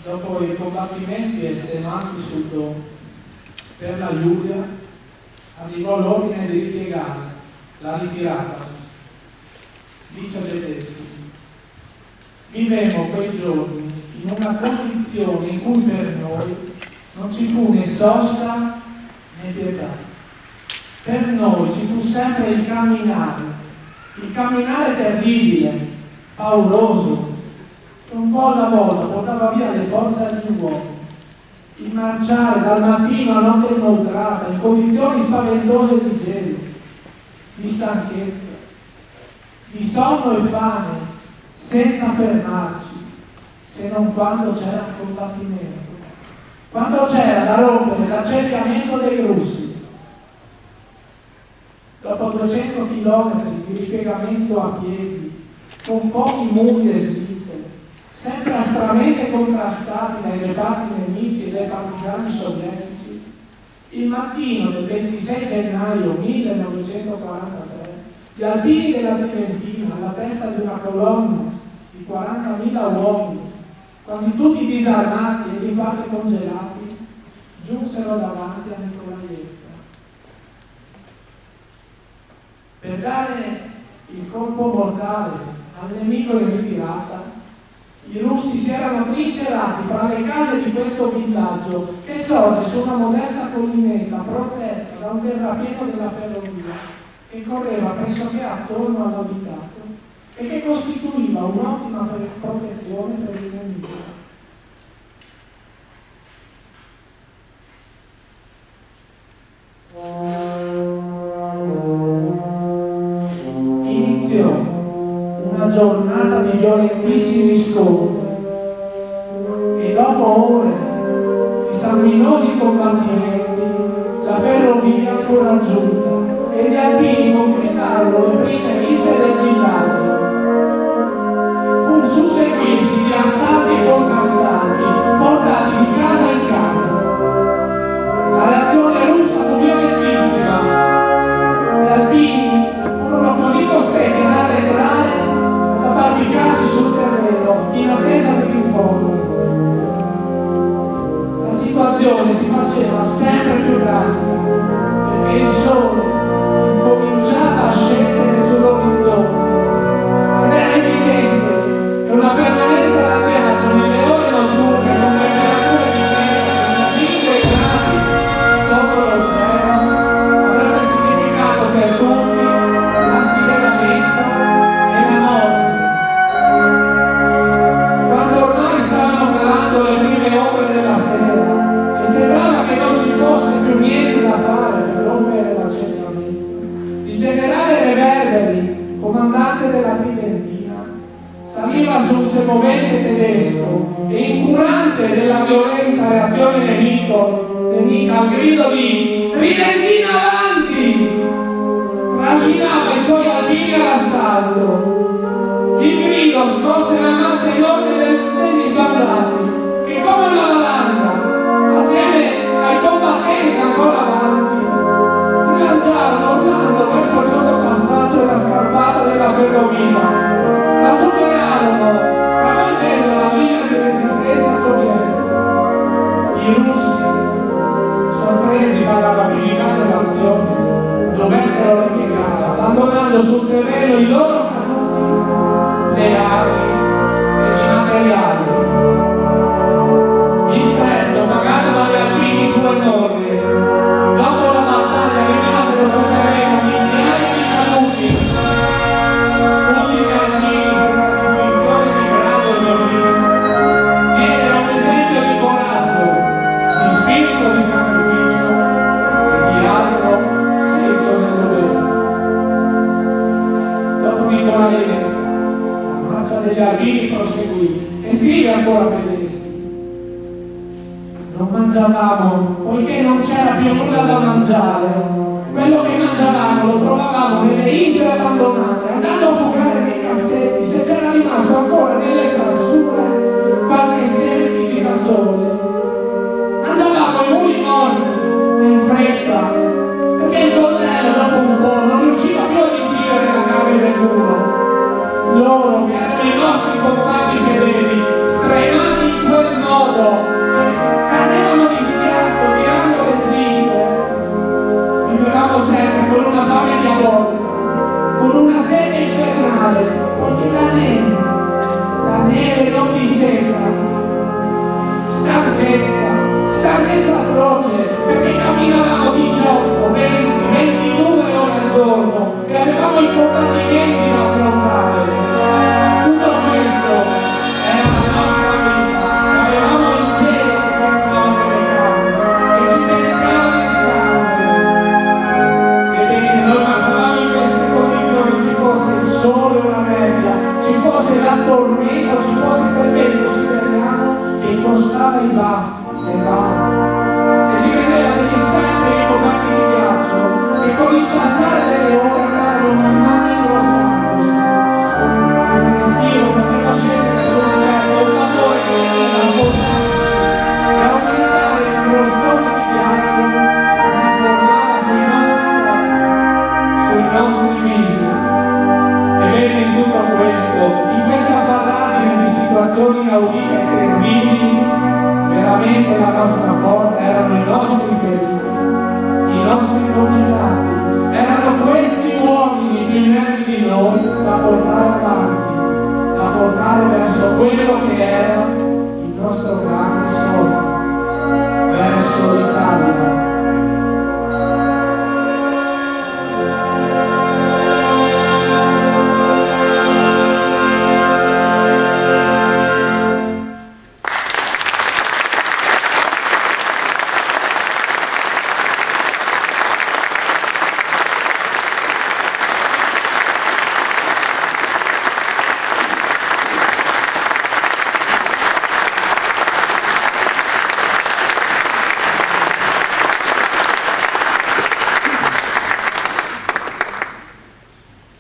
dopo i combattimenti estenuanti sul Don per la Giulia, arrivò l'ordine di ripiegare la ritirata. Dice De Testi: vivemmo quei giorni in una condizione in cui per noi non ci fu né sosta né pietà. Per noi ci fu sempre il camminare terribile, pauroso, che un po' alla volta portava via le forze agli uomini. Il marciare dal mattino a notte inoltrata in condizioni spaventose di gelo, di stanchezza, di sonno e fame, senza fermarci, se non quando c'era un combattimento, quando c'era da rompere l'accecchiamento dei russi. Dopo 200 chilometri di ripiegamento a piedi, con pochi muri e slitte, sempre astramente contrastati dai reparti nemici e dai partigiani sovietici, il mattino del 26 gennaio 1943, gli alpini della Tridentina, alla testa di una colonna di 40.000 uomini, quasi tutti disarmati e in parte congelati, giunsero davanti a Nicolaievka. Per dare il colpo mortale al nemico in ritirata, i russi si erano trincerati fra le case di questo villaggio che sorge su una modesta collinetta protetta da un terrapieno della ferrovia che correva pressoché attorno all'abitato e che costituiva un'ottima protezione per il nemico. Iniziò una giornata di violentissimi scontri e dopo ore di sanguinosi combattimenti la ferrovia fu raggiunta e gli alpini conquistarono le prime isole del villaggio. Fu un susseguirsi di assalti e contrassalti portati di casa in casa. La reazione russa fu violentissima. Gli alpini furono così costretti ad arretrare, ad abbarbicarsi sul terreno in attesa di rinforzi. La situazione si faceva sempre più tragica perché il sole incominciava a scendere sull'orizzonte ed era evidente che una permanenza alla piaggia nelle ore notturne con temperature di 5 gradi sotto lo zero avrebbe significato per tutti l'assiedamento e la morte. Quando ormai stavano calando le prime ombre della sera e sembrava che non ci fosse più niente da fare per rompere l'accentramento, il generale Reverberi, comandante della Tridentina, saliva sul semovente tedesco e, incurante della violenta reazione nemica al grido di "Tridentina avanti!", trascinava i suoi alpini all'assalto. Il grido scosse la massa enorme degli sbandati che, come una valanga, assieme ai combattenti ancora avanti, si lanciarono urlando verso il sottopassaggio della scarpata della ferrovia. La superarono, travolgendo la linea di resistenza sovietica. I russi, sorpresi dalla rapidità dell'azione, dovettero ripiegare, abbandonando sul terreno i loro cannoni, le armi ed i materiali. Il prezzo pagato dagli alpini fu enorme. Dopo la battaglia rimasero sul terreno migliaia di caduti, ultimi alpini senza distinzione di grado e di origine. Diedero un esempio di coraggio, di spirito di sacrificio e di alto senso del dovere. Dopo Nicolaievka, la marcia degli alpini proseguì e scrive ancora Beleschi: non mangiavamo poiché non c'era più nulla da mangiare. Quello che mangiavamo lo trovavamo nelle isole abbandonate, andando a fugare nei cassetti, se c'era rimasto ancora nelle frassure qualche seme di girasole. Mangiavamo i muli morti in fretta, perché il coltello dopo un po' non riusciva più ad incidere la carne del muro. Loro, che erano i nostri compagni fedeli, stremati in quel modo, questa croce, perché camminavamo 18, 20, 22 ore al giorno e avevamo i combattimenti da affrontare. Tutto questo era la nostra vita, avevamo il gelo che ci arrivava nelle gambe, che ci penetrava nel sangue. Ebbene, noi marciavamo in queste condizioni, ci fosse il sole o la nebbia, ci fosse la tormenta, ci fosse quel vento siberiano che incrostava i baffi, le barbe, e ci rendeva degli istanti ricordati di ghiaccio, che con il passare delle ore andavano man mano ingrossandosi. Il respiro faceva scendere sul petto un vapore che veniva a posarsi e aumentare il crostone di ghiaccio che si formava sui nostri corpi, sui nostri visi. Ebbene, in tutto questo, in questa farragine di situazioni inaudite e terribili, veramente la nostra forza erano i nostri feriti, i nostri congelati, erano questi uomini più inermi di noi da portare avanti, da portare verso quello che era il nostro grande sogno, verso l'Italia.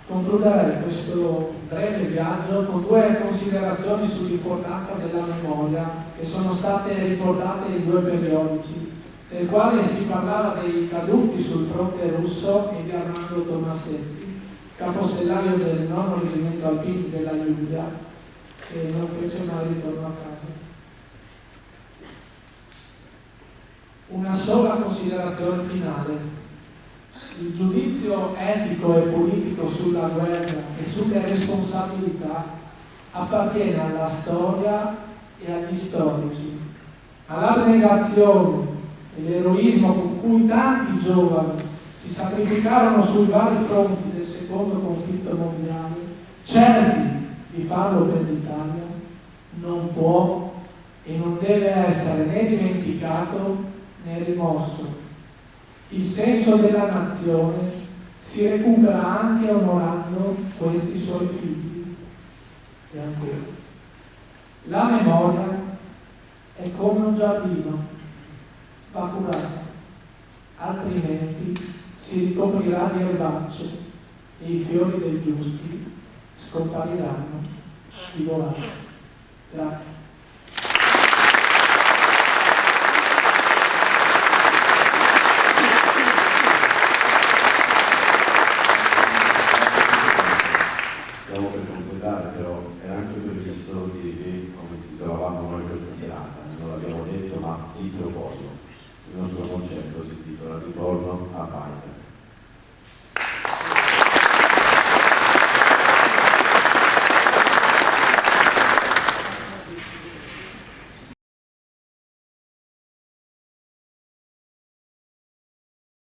Concluderei questo breve viaggio con due considerazioni sull'importanza della memoria che sono state ricordate in due periodici, nel quale si parlava dei caduti sul fronte russo e di Armando Tomasetti, caposellaio del 9° reggimento alpini della Giulia, che non fece mai ritorno a casa. Una sola considerazione finale. Il giudizio etico e politico sulla guerra e sulle responsabilità appartiene alla storia e agli storici, all'abnegazione e l'eroismo con cui tanti giovani si sacrificarono sui vari fronti del secondo conflitto mondiale, certi di farlo per l'Italia, non può e non deve essere né dimenticato né rimosso. Il senso della nazione si recupera anche onorando questi suoi figli. E ancora, la memoria è come un giardino, va curata, altrimenti si ricoprirà di erbacce e i fiori dei giusti scompariranno di volare. Grazie. Stiamo per completare, però è anche previsto di, come titolavamo noi questa serata, non l'abbiamo detto, ma il proposito. Il nostro concerto si intitola Ritorno a Paita.